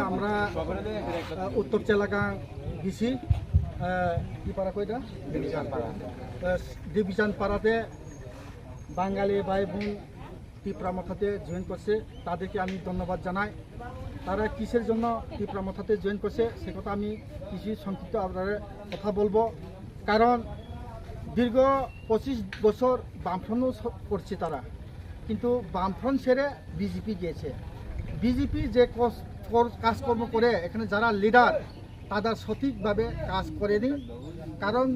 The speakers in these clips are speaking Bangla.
আমরা উত্তর চেলাকা গেছি কি পাড়া কইটা ডিভিশন পাড়াতে বাঙালি ভাই বোন তীব্রামথাতে জয়েন করছে, তাদেরকে আমি ধন্যবাদ জানাই। তারা কিসের জন্য তীব্রামথাতে জয়েন করছে সে কথা আমি কিছু সংক্ষিপ্ত আপনাদের কথা বলবো। কারণ দীর্ঘ 25 বছর বামফ্রন্ট করছে তারা, কিন্তু বামফ্রন্ট ছেড়ে বিজেপি গিয়েছে। বিজেপি যে কাজকর্ম করে এখানে যারা লিডার তারা সঠিকভাবে কাজ করেনি। কারণ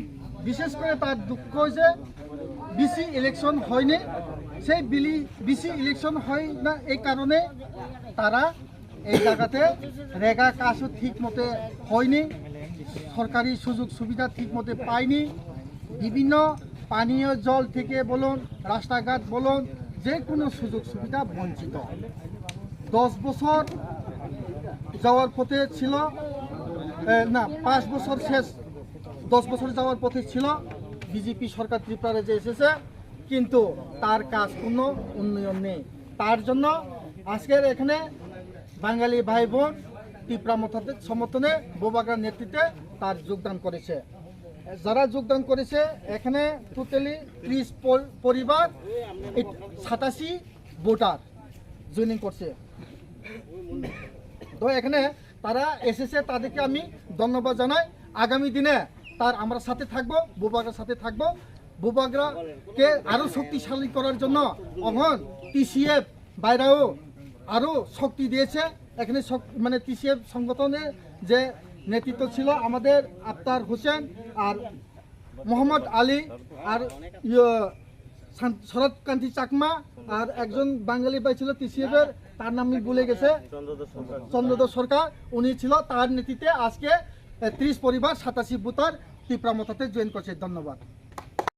বিশেষ করে তার দুঃখ হয়েছে বিসি ইলেকশন হয়নি, সেই বিসি ইলেকশন হয় না এই কারণে তারা এই জায়গাতে রেগা কাজও ঠিক মতো হয়নি, সরকারি সুযোগ সুবিধা ঠিক মতো পায়নি। বিভিন্ন পানীয় জল থেকে বলুন, রাস্তাঘাট বলুন, যে কোনো সুযোগ সুবিধা বঞ্চিত। 10 বছর যাওয়ার পথে ছিল না, 5 বছর শেষ, 10 বছর যাওয়ার পথে ছিল বিজেপি সরকার ত্রিপুরায় যে এসেছে, কিন্তু তার কাজ কোনো উন্নয়ন নেই। তার জন্য আজকের এখানে বাঙালি ভাই বোন তীব্রামথাতে সমর্থনে বোবাগ্রার নেতৃত্বে তার যোগদান করেছে। যারা যোগদান করেছে এখানে টোটালি 30 পরিবার 87 ভোটার জয়েনিং করছে। তো এখানে তারা এসেছে, তাদেরকে আমি ধন্যবাদ জানাই। আগামী দিনে আমরা সাথে থাকবো, বোবাগ্রার সাথে থাকবো। বোবাগ্রাকে আরও শক্তিশালী করার জন্য এখন টিসিএফ বাইরেও আরও শক্তি দিয়েছে। এখানে মানে টিসিএফ সংগঠনের যে নেতৃত্ব ছিল আমাদের আফতার হোসেন আর মোহাম্মদ আলী আর শরৎকান্তি চাকমা, আর একজন বাঙালি ভাই ছিল টিসিএফের, তার নাম ভুলে গেছে, চন্দ্রধর সরকার, উনি ছিল। তার নেতৃত্বে আজকে 30 পরিবার 87 ভোটার তীব্রামথাতে জয়েন করছে। ধন্যবাদ।